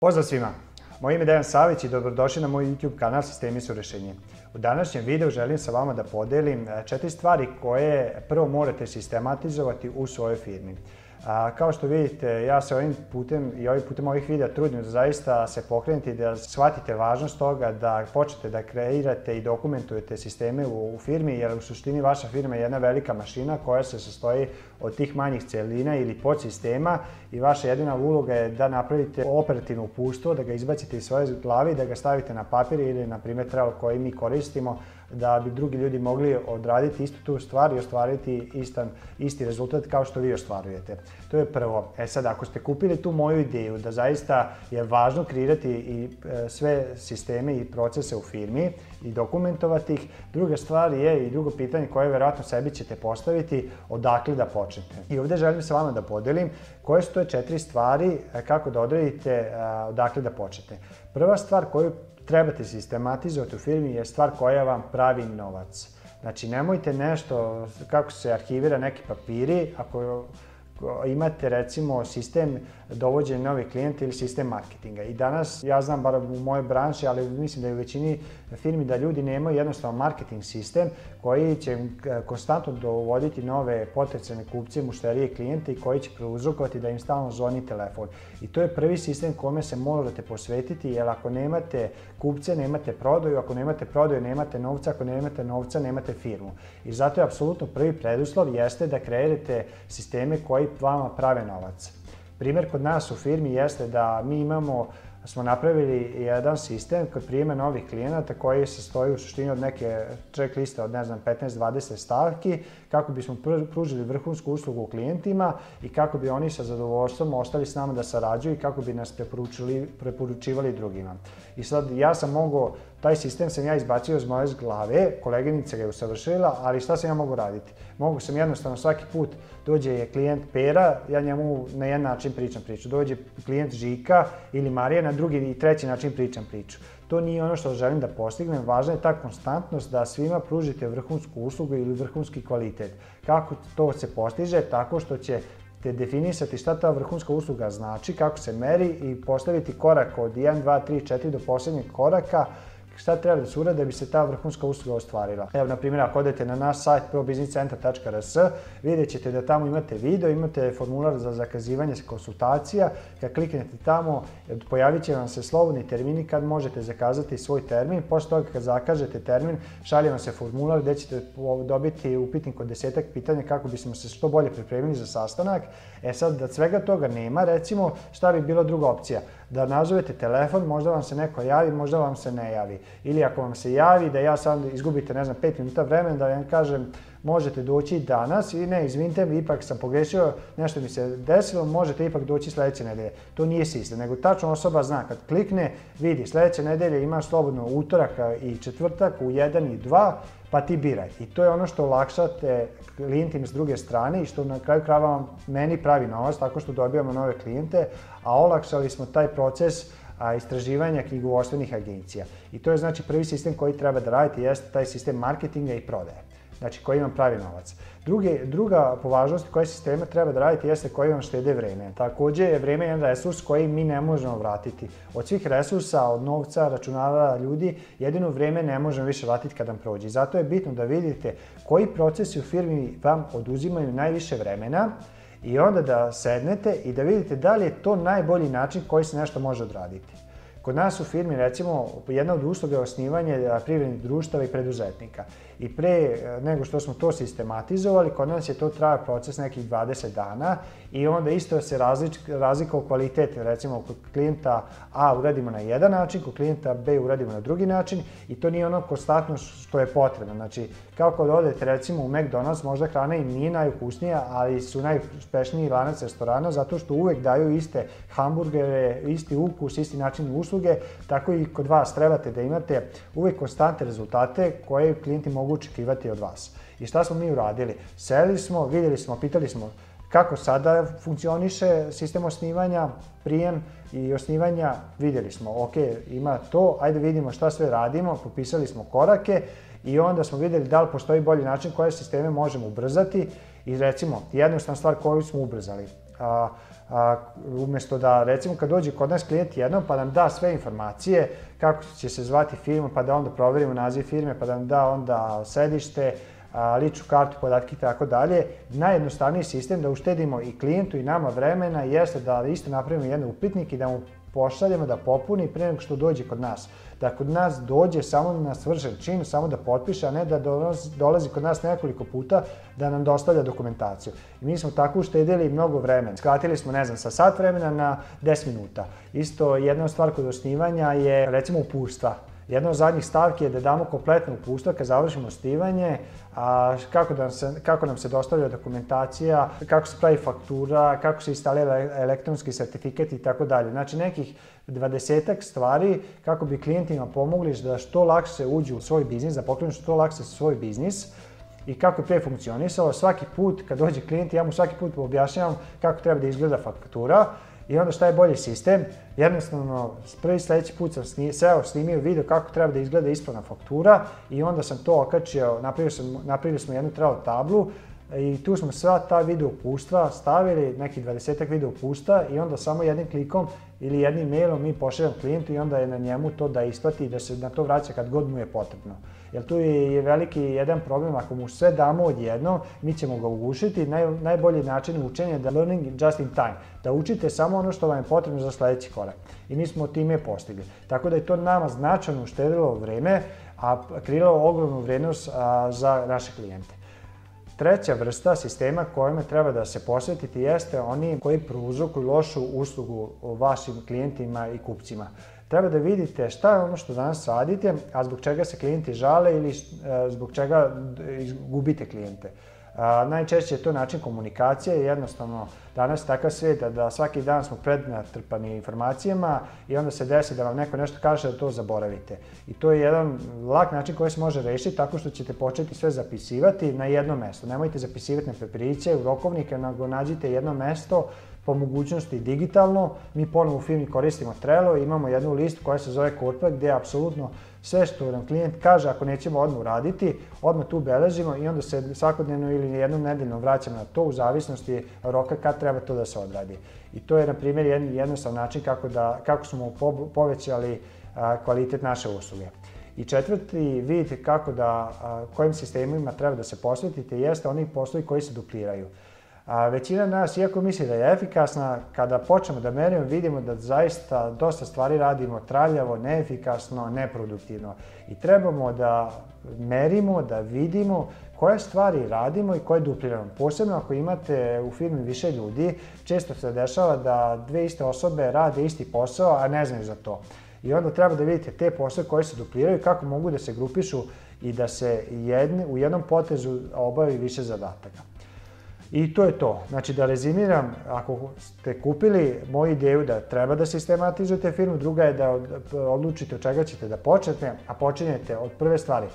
Pozdrav svima! Moje ime je Dejan Savić i dobrodošli na moj YouTube kanal Sistemi su rešenje. U današnjem videu želim sa vama da podelim 4 stvari koje prvo morate sistematizovati u svojoj firmi. Kao što vidite, ja se ovim putem ovih videa trudim da zaista se pokrenete i da shvatite važnost toga da počnete da kreirate i dokumentujete sisteme u firmi, jer u suštini vaša firma je jedna velika mašina koja se sastoji od tih manjih celina ili podsistema i vaša jedina uloga je da napravite operativno uputstvo, da ga izbacite iz svoje glave i da ga stavite na papir ili na primjer Trello koji mi koristimo da bi drugi ljudi mogli odraditi istu tu stvar i ostvariti isti rezultat kao što vi ostvarujete. To je prvo. Sad, ako ste kupili tu moju ideju da zaista je važno kreirati i sve sisteme i procese u firmi i dokumentovati ih, druga stvar je i drugo pitanje koje verovatno sebi ćete postaviti, odakle da počnete. I ovdje želim sa vama da podelim koje su to 4 stvari kako da odredite odakle da počnete. Prva stvar koju trebate sistematizovati u firmi je stvar koja vam pravi novac. Znači, nemojte nešto, kako se arhivira neki papiri, ako imate recimo sistem dovođenja novih klijenta ili sistem marketinga. I danas, ja znam bar u mojoj branši, ali mislim da je u većini firmi da ljudi nemaju jednostavno marketing sistem koji će konstantno dovoditi nove potencijalne kupce, mušterije, klijente i koji će prouzrokovati da im stalno zvoni telefon. I to je prvi sistem kome se morate posvetiti, jer ako nemate kupce, nemate prodaju, ako nemate prodaju, nemate novca, ako nemate novca, nemate firmu. I zato je apsolutno prvi preduslov jeste da kreirate sisteme koji vama prave novac. Primjer kod nas u firmi jeste da mi smo napravili jedan sistem kod prijema novih klijenata koji se sastoji u suštini od neke checkliste od 15-20 stavki kako bismo pružili vrhunsku uslugu klijentima i kako bi oni sa zadovoljstvom ostali s nama da sarađuju i kako bi nas preporučivali drugima. I sad ja sam mogao, taj sistem sam ja izbacio iz moje glave, koleginica ga je usavršila, ali šta sam ja mogu raditi? Mogu sam jednostavno svaki put dođe klijent Pera, ja njemu na jedan način pričam priču. Dođe klijent Žika ili Marija, na drugi i treći način pričam priču. To nije ono što želim da postignem, važna je ta konstantnost da svima pružite vrhunsku uslugu ili vrhunski kvalitet. Kako to se postiže? Tako što ćete definisati šta ta vrhunska usluga znači, kako se meri i postaviti korak od 1, 2, 3, 4 do posljednjeg koraka šta treba da se uradi da bi se ta vrhunska usluga ostvarila. Evo, na primjer, ako odete na naš sajt probusinesscenter.rs, vidjet ćete da tamo imate video, imate formular za zakazivanje konsultacija. Kad kliknete tamo, pojavit će vam se slobodni termini kad možete zakazati svoj termin. Posle toga kad zakažete termin, šalje vam se formular gdje ćete dobiti upitnik od 10 pitanja kako bismo se što bolje pripremili za sastanak. Sad, da svega toga nema, recimo, šta bi bila druga opcija? Da nazovete telefon, možda vam se neko javi, možda vam se ne javi. Ili ako vam se javi, da ja sad izgubite, 5 minuta vremena, da vam kažem možete doći danas i ne, izvinite mi, ipak sam pogrešio, nešto mi se desilo, možete ipak doći sljedeće nedelje. To nije sistem, nego tačno osoba zna kad klikne, vidi sljedeće nedelje imaš slobodno utorak i četvrtak u 1 i 2, pa ti biraj. I to je ono što olakšate klijentima s druge strane i što na kraju krajeva meni pravi novac tako što dobijamo nove klijente, a olakšali smo taj proces istraživanja knjigovodstvenih agencija. I to je znači prvi sistem koji treba da radite, jeste taj sistem marketinga i prodaje. Znači koji vam pravi novac. Druga po važnosti koje sisteme treba da radite jeste koji vam štede vreme. Također je vreme jedan resurs koji mi ne možemo vratiti. Od svih resursa, od novca, računara, ljudi, jedino vreme ne možemo više vratiti kad nam prođe. Zato je bitno da vidite koji procesi u firmi vam oduzimaju najviše vremena i onda da sednete i da vidite da li je to najbolji način koji se nešto može odraditi. Kod nas u firmi, recimo, jedna od usluga je osnivanje privrednih društava i preduzetnika. I pre nego što smo to sistematizovali, kod nas je to trajao proces nekih 20 dana i onda isto se razlika u kvaliteti. Recimo, kod klijenta A uradimo na jedan način, kod klijenta B uradimo na drugi način i to nije ono konstantno što je potrebno. Znači, kao kad odete recimo u McDonald's, možda hrana im nije najukusnija, ali su najuspešniji lanac restorana zato što uvek daju iste hamburgere, isti ukus, isti način usluge, tako i kod vas trebate da imate uvek konstantne rezultate koje klijenti mogu očekivati od vas. I šta smo mi uradili? Seli smo, vidjeli smo, pitali smo kako sada funkcioniše sistem osnivanja, prijem i osnivanja, vidjeli smo, ok, ima to, ajde vidimo šta sve radimo, popisali smo korake i onda smo vidjeli da li postoji bolji način koje sisteme možemo ubrzati i recimo jednostavna stvar koju smo ubrzali. Umjesto da, recimo, kad dođe kod nas klijent jednom pa nam da sve informacije, kako će se zvati firma, pa da onda proverimo naziv firme, pa da nam da onda sedište, ličnu kartu, podatke i tako dalje. Najjednostavniji sistem da uštedimo i klijentu i nama vremena jeste da isto napravimo jedan upitnik i da mu pošaljemo da popuni prije nego što dođe kod nas. Da kod nas dođe samo na svršen čin, samo da potpiše, a ne da dolazi kod nas nekoliko puta da nam dostavlja dokumentaciju. I mi smo tako uštedili mnogo vremena. Skratili smo, ne znam, sa sat vremena na 10 minuta. Isto jedna stvar kod osnivanja je, recimo, uputstva. Jedna od zadnjih stavki je da damo kompletno uputstvo kad završimo osnivanje, kako nam se dostavlja dokumentacija, kako se pravi faktura, kako se instalira elektronski sertifikat i tako dalje. Znači nekih 20-ak stvari kako bi klijentima pomogli da što lakše uđu u svoj biznis, da pokrenu što lakše svoj biznis i kako je pre funkcionisalo. Svaki put kad dođe klijent, ja mu svaki put objašnjavam kako treba da izgleda faktura. I onda šta je bolji sistem? Jednostavno, prvi sljedeći put sam snimio video kako treba da izgleda ispravna faktura i onda sam to okačio, napravili smo jednu Trello tablu i tu smo sva ta video uputstva stavili, nekih 20-ak video uputstva i onda samo jednim klikom ili jednim mailom mi pošaljamo klijentu i onda je na njemu to da isplati i da se na to vraća kad god mu je potrebno. Jer tu je veliki jedan problem, ako mu sve damo odjednom, mi ćemo ga ugušiti. Najbolji način učenja je da learning just in time, da učite samo ono što vam je potrebno za sljedeći korak. I mi smo time postigli. Tako da je to nama značajno uštedilo vreme, a kreiralo ogromnu vrijednost za naše klijente. Treća vrsta sistema kojima treba da se posvetite jeste oni koji prouzrokuju lošu uslugu vašim klijentima i kupcima. Treba da vidite šta je ono što danas radite, a zbog čega se klijenti žale ili zbog čega gubite klijente. Najčešće je to način komunikacije, jednostavno danas je takav svijet da svaki dan smo prenatrpani informacijama i onda se desi da vam neko nešto kaže da to zaboravite. I to je jedan lak način koji se može rešiti tako što ćete početi sve zapisivati na jedno mesto. Nemojte zapisivati na papiriće, u rokovnike, nego nađite jedno mesto, po mogućnosti digitalno. Mi ponovno u firmi koristimo Trello i imamo jednu listu koja se zove Corporate gdje apsolutno sve što nam klijent kaže, ako nećemo odmah uraditi, odmah tu beležimo i onda se svakodnevno ili jednom nedeljno vraćamo na to u zavisnosti roka kad treba to da se odradi. I to je, na primjer, jednostavan način kako smo povećali kvalitet naše usluge. I četvrti vid kojim sistemima treba da se posvetite jeste oni poslovi koji se dupliraju. Većina nas, iako misli da je efikasna, kada počnemo da merimo, vidimo da zaista dosta stvari radimo traljavo, neefikasno, neproduktivno. I trebamo da merimo, da vidimo koje stvari radimo i koje dupliramo. Posebno ako imate u firmi više ljudi, često se dešava da dve iste osobe rade isti posao, a ne znaju za to. I onda treba da vidite te poslove koji se dupliraju, kako mogu da se grupišu i da se u jednom potezu obavi više zadataka. I to je to. Znači, da rezimiram, ako ste kupili moju ideju da treba da sistematizujete firmu, druga je da odlučite od čega ćete da počnete, a počinjete od prve stvari,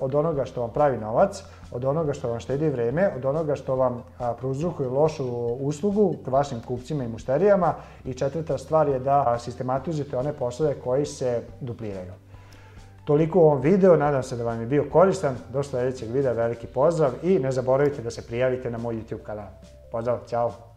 od onoga što vam pravi novac, od onoga što vam štedi vreme, od onoga što vam prouzrokuje lošu uslugu k vašim kupcima i mušterijama i četvrta stvar je da sistematizujete one poslove koji se dupliraju. Toliko u ovom videu, nadam se da vam je bio koristan. Do sljedećeg videa veliki pozdrav i ne zaboravite da se prijavite na moj YouTube kanal. Pozdrav, ćao!